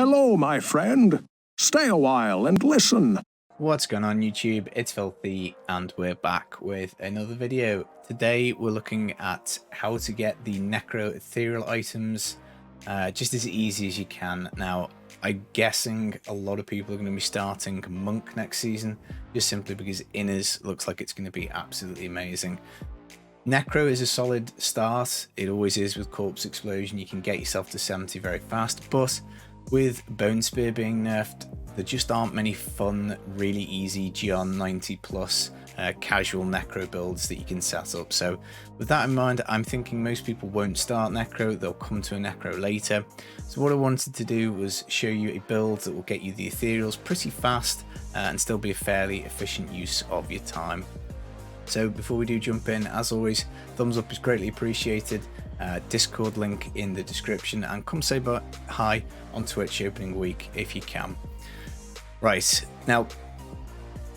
Hello, my friend. Stay a while and listen. What's going on YouTube? It's Filthy and we're back with another video. Today we're looking at how to get the Necro Ethereal items just as easy as you can. Now I'm guessing a lot of people are going to be starting Monk next season just simply because Inners looks like it's going to be absolutely amazing. Necro is a solid start, it always is with Corpse Explosion. You can get yourself to 70 very fast, but with Bone Spear being nerfed, there just aren't many fun, really easy Gion 90 plus casual Necro builds that you can set up. So with that in mind, I'm thinking most people won't start Necro, they'll come to a Necro later. So what I wanted to do was show you a build that will get you the Ethereals pretty fast and still be a fairly efficient use of your time. So before we do jump in, as always, thumbs up is greatly appreciated. Discord link in the description, and come say hi on Twitch opening week if you can. Right, now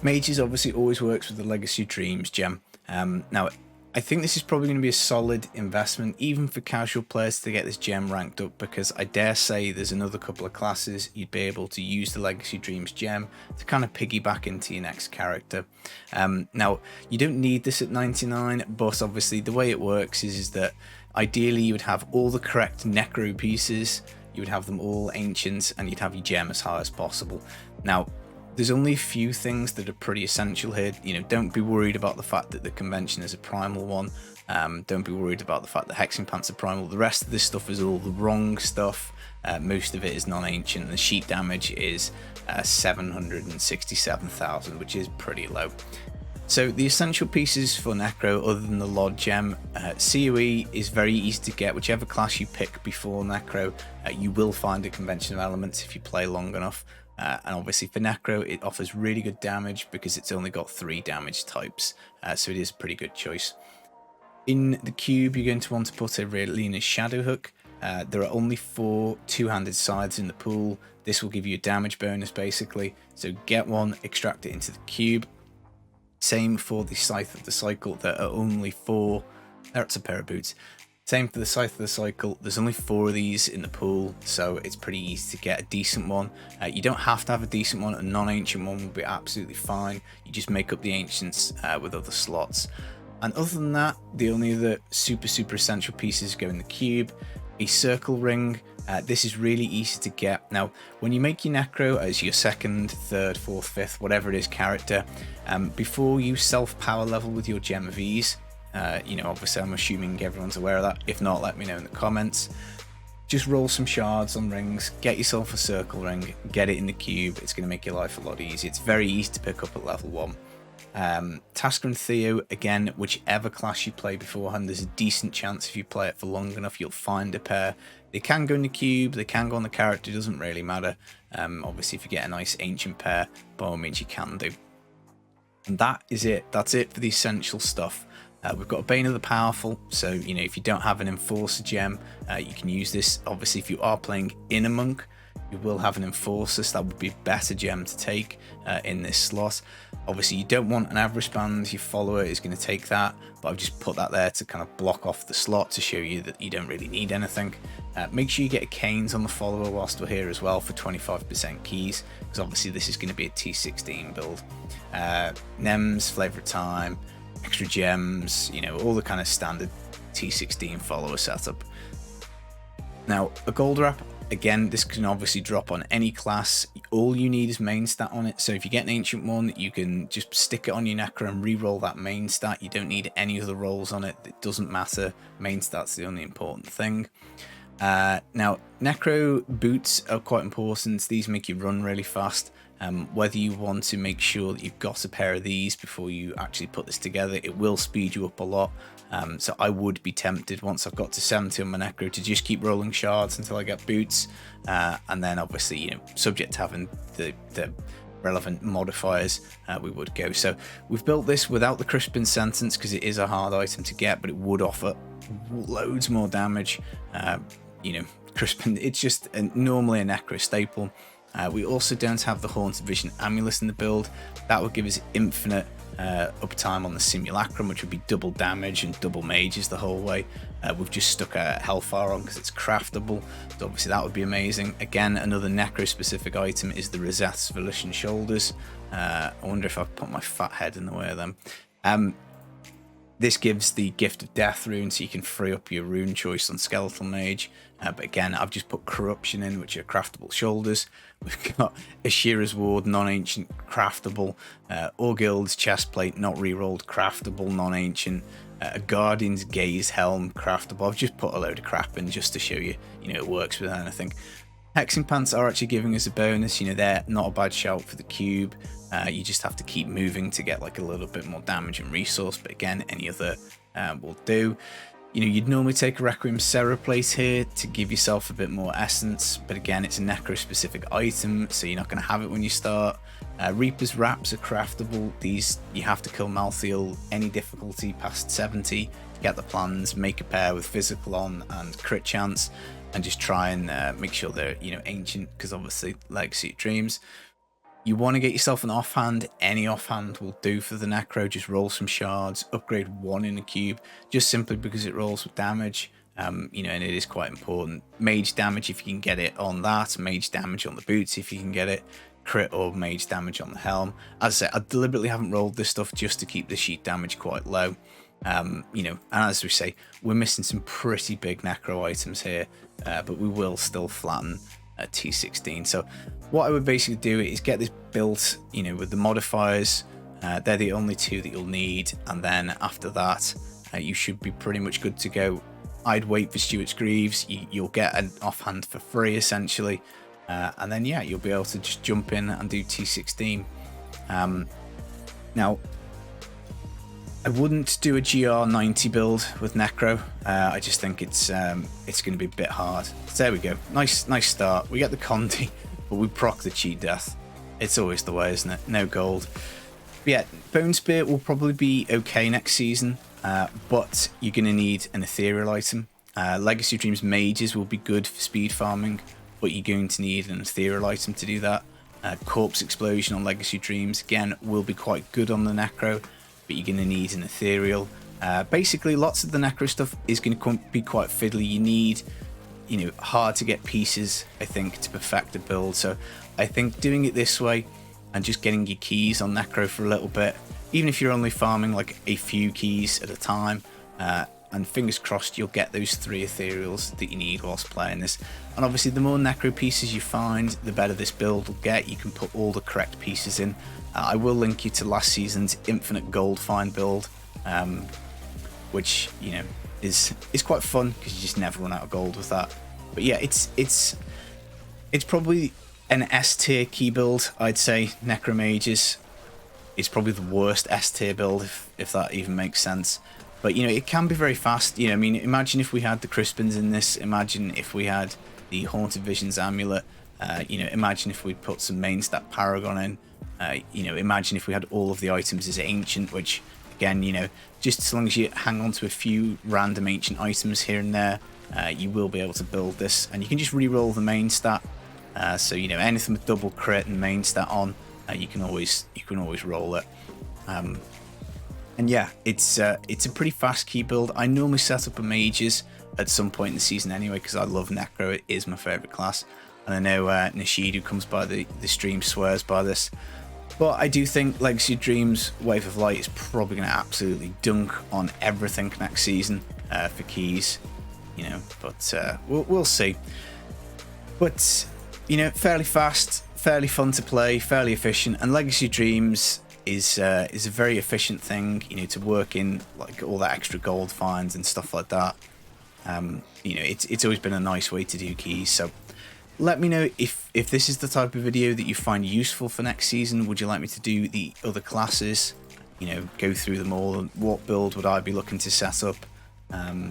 Mages obviously always works with the Legacy Dreams gem. Now I think this is probably going to be a solid investment even for casual players to get this gem ranked up, because I dare say there's another couple of classes you'd be able to use the Legacy Dreams gem to kind of piggyback into your next character. Now you don't need this at 99, but obviously the way it works is that ideally you would have all the correct Necro pieces, you would have them all ancient, and you'd have your gem as high as possible. Now there's only a few things that are pretty essential here. You know, don't be worried about the fact that the convention is a primal one. Don't be worried about the fact that hexing pants are primal. The rest of this stuff is all the wrong stuff. Most of it is non-ancient. The sheet damage is 767,000, which is pretty low. So the essential pieces for Necro, other than the Lord gem, COE is very easy to get. Whichever class you pick before Necro, you will find a convention of elements if you play long enough. And obviously for Necro, it offers really good damage because it's only got 3 damage types, so it is a pretty good choice. In the cube, you're going to want to put a Realina's Shadow Hook. There are only 4 two-handed scythes in the pool. This will give you a damage bonus basically, so get one, extract it into the cube. Same for the Scythe of the Cycle, there are only 4, that's a pair of boots. Same for the Scythe of the Cycle, there's only 4 of these in the pool, so it's pretty easy to get a decent one. You don't have to have a decent one, a non-ancient one will be absolutely fine. You just make up the ancients with other slots. And other than that, the only other super essential pieces go in the cube. A circle ring, this is really easy to get. Now, when you make your Necro as your 2nd, 3rd, 4th, 5th, whatever it is character, before you self-power level with your Gem of Ease, you know, obviously I'm assuming everyone's aware of that. If not, let me know in the comments. Just roll some shards on rings, get yourself a circle ring, get it in the cube. It's going to make your life a lot easier. It's very easy to pick up at level 1. Tasker and Theo, again, whichever class you play beforehand, there's a decent chance if you play it for long enough you'll find a pair. They can go in the cube, they can go on the character, it doesn't really matter. Obviously if you get a nice ancient pair, by all means you can do. And that is it. That's it for the essential stuff. We've got a Bane of the Powerful, so you know, if you don't have an Enforcer gem, you can use this. Obviously if you are playing in a Monk, you will have an Enforcer, so that would be a better gem to take in this slot. Obviously you don't want an Avarice Band, your follower is going to take that, but I've just put that there to kind of block off the slot to show you that you don't really need anything. Make sure you get a Canes on the follower whilst we're here as well for 25% keys, because obviously this is going to be a t16 build. Nems, Flavor of Time, extra gems, you know, all the kind of standard t16 follower setup. Now a gold wrap, again, this can obviously drop on any class. All you need is main stat on it, so if you get an ancient one, you can just stick it on your Necro and re-roll that main stat. You don't need any other rolls on it, it doesn't matter. Main stat's the only important thing. Now Necro boots are quite important. These make you run really fast. Whether you want to make sure that you've got a pair of these before you actually put this together, it will speed you up a lot. So I would be tempted once I've got to 70 on my Necro to just keep rolling shards until I get boots, and then obviously, you know, subject to having the relevant modifiers, we would go. So we've built this without the Crispin Sentence because it is a hard item to get, but it would offer loads more damage. You know, Crispin, it's just normally a Necro staple. We also don't have the Haunted Vision Amulet in the build. That would give us infinite uptime on the Simulacrum, which would be double damage and double mages the whole way. We've just stuck a Hellfire on because it's craftable, so obviously that would be amazing. Again, another Necro specific item is the Rosette's Volition Shoulders. I wonder if I've put my fat head in the way of them. This gives the Gift of Death rune, so you can free up your rune choice on Skeletal Mage. But again, I've just put Corruption in, which are craftable shoulders. We've got Ashira's Ward, non-ancient, craftable. Orgild's Chestplate, not rerolled, craftable, non-ancient. A Guardian's Gaze Helm, craftable. I've just put a load of crap in just to show you, it works with anything. Hexing Pants are actually giving us a bonus. They're not a bad shout for the cube. You just have to keep moving to get like a little bit more damage and resource, but again, any other will do. You'd normally take a Requiem Cereplate here to give yourself a bit more essence, but again, it's a Necro specific item, so you're not going to have it when you start. Reaper's Wraps are craftable. These, you have to kill Malthael any difficulty past 70 to get the plans, make a pair with physical on and crit chance, and just try and make sure they're ancient, because obviously Legacy of Dreams. You want to get yourself an offhand. Any offhand will do for the Necro. Just roll some shards, upgrade one in a cube, just simply because it rolls with damage. And it is quite important. Mage damage if you can get it on that. Mage damage on the boots if you can get it. Crit or mage damage on the helm. As I said, I deliberately haven't rolled this stuff just to keep the sheet damage quite low. And as we say, we're missing some pretty big Necro items here, but we will still flatten at t16. So what I would basically do is get this built, with the modifiers. They're the only two that you'll need, and then after that, you should be pretty much good to go. I'd wait for Stuart's Greaves. You'll get an offhand for free essentially, and then yeah, you'll be able to just jump in and do t16. Now, I wouldn't do a GR90 build with Necro. I just think it's going to be a bit hard. So there we go. Nice start. We get the Condi, but we proc the cheat death. It's always the way, isn't it? No gold. But yeah, Bone Spear will probably be okay next season, but you're going to need an Ethereal item. Legacy of Dreams Mages will be good for speed farming, but you're going to need an Ethereal item to do that. Corpse Explosion on Legacy of Dreams, again, will be quite good on the Necro, but you're going to need an Ethereal. Basically, lots of the Necro stuff is going to be quite fiddly. You need, hard to get pieces, I think, to perfect a build. So I think doing it this way and just getting your keys on Necro for a little bit, even if you're only farming like a few keys at a time, and fingers crossed you'll get those 3 Ethereals that you need whilst playing this. And obviously the more Necro pieces you find, the better this build will get. You can put all the correct pieces in. I will link you to last season's Infinite Gold Find build, which is quite fun because you just never run out of gold with that. But yeah, it's probably an S tier key build, I'd say. Necromages is probably the worst S tier build, if that even makes sense. But it can be very fast. I mean, imagine if we had the Crispins in this. Imagine if we had the Haunted Visions Amulet. Imagine if we'd put some main stat Paragon in. Imagine if we had all of the items as ancient, which again, just as long as you hang on to a few random ancient items here and there, you will be able to build this, and you can just re-roll the main stat. So anything with double crit and main stat on, you can always roll it. And yeah, it's a pretty fast key build. I normally set up a mages at some point in the season anyway, because I love Necro. It is my favorite class, and I know Nishid, who comes by the stream, swears by this. But I do think Legacy of Dreams Wave of Light is probably going to absolutely dunk on everything next season for keys, but we'll see. But fairly fast, fairly fun to play, fairly efficient, and Legacy of Dreams is a very efficient thing, to work in like all that extra gold finds and stuff like that. It's always been a nice way to do keys. So let me know if this is the type of video that you find useful for next season. Would you like me to do the other classes? Go through them all, and what build would I be looking to set up? But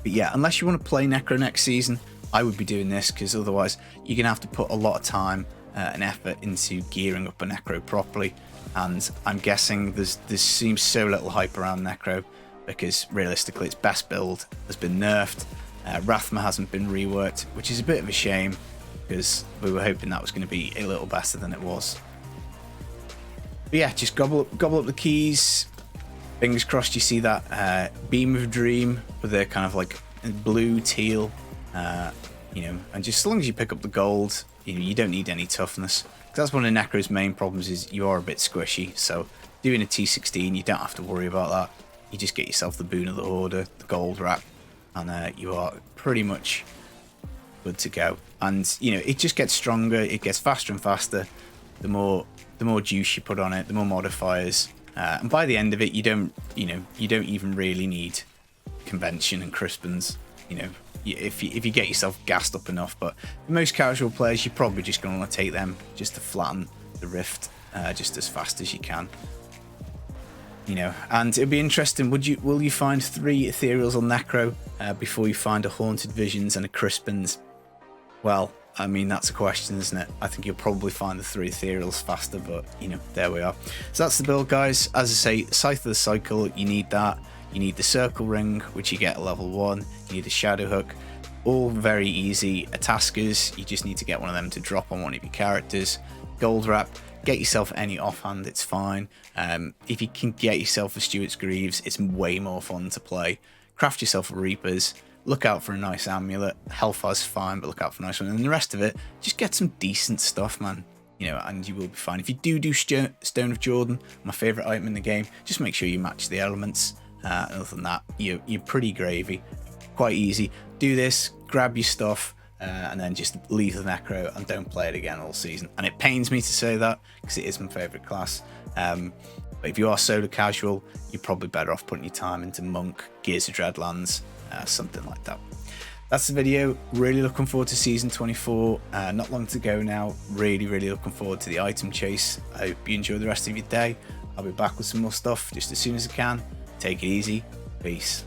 yeah, unless you want to play Necro next season, I would be doing this, because otherwise you're gonna have to put a lot of time and effort into gearing up a Necro properly. And I'm guessing there seems so little hype around Necro, because realistically its best build has been nerfed. Rathma hasn't been reworked, which is a bit of a shame. because we were hoping that was going to be a little better than it was. But yeah, just gobble up the keys. Fingers crossed you see that beam of dream with the kind of like blue, teal, you know, and just as long as you pick up the gold, you know, you don't need any toughness. That's one of Necro's main problems, is you are a bit squishy. So doing a t16, you don't have to worry about that. You just get yourself the boon of the Hoarder, the gold wrap, and you are pretty much good to go. And you know, it just gets stronger, it gets faster and faster. The more juice you put on it, the more modifiers, and by the end of it, you don't even really need convention and crispins. You know, if you get yourself gassed up enough. But for most casual players, you're probably just going to want to take them just to flatten the rift just as fast as you can. You know, and it'll be interesting. Will you find 3 Ethereals on Necro before you find a Haunted Visions and a Crispins? Well, I mean, that's a question, isn't it? I think you'll probably find the 3 Ethereals faster, but you know, there we are. So that's the build, guys. As I say, Scythe of the Cycle, you need that. You need the Circle Ring, which you get at level 1. You need a Shadow Hook. All very easy. Taskers, you just need to get one of them to drop on one of your characters. Gold Wrap, get yourself any offhand, it's fine. If you can get yourself a Stewart's Greaves, it's way more fun to play. Craft yourself a Reapers. Look out for a nice amulet. Hellfire's fine, but look out for a nice one. And the rest of it, just get some decent stuff, man. You know, and you will be fine. If you do Stone of Jordan, my favourite item in the game, just make sure you match the elements. Other than that, you're pretty gravy. Quite easy. Do this, grab your stuff, and then just leave the Necro and don't play it again all season. And it pains me to say that, because it is my favourite class. But if you are solo casual, you're probably better off putting your time into Monk, Gears of Dreadlands, something like that. That's the video. Really looking forward to season 24. Not long to go now. Really looking forward to the item chase. I hope you enjoy the rest of your day. I'll be back with some more stuff just as soon as I can. Take it easy. Peace.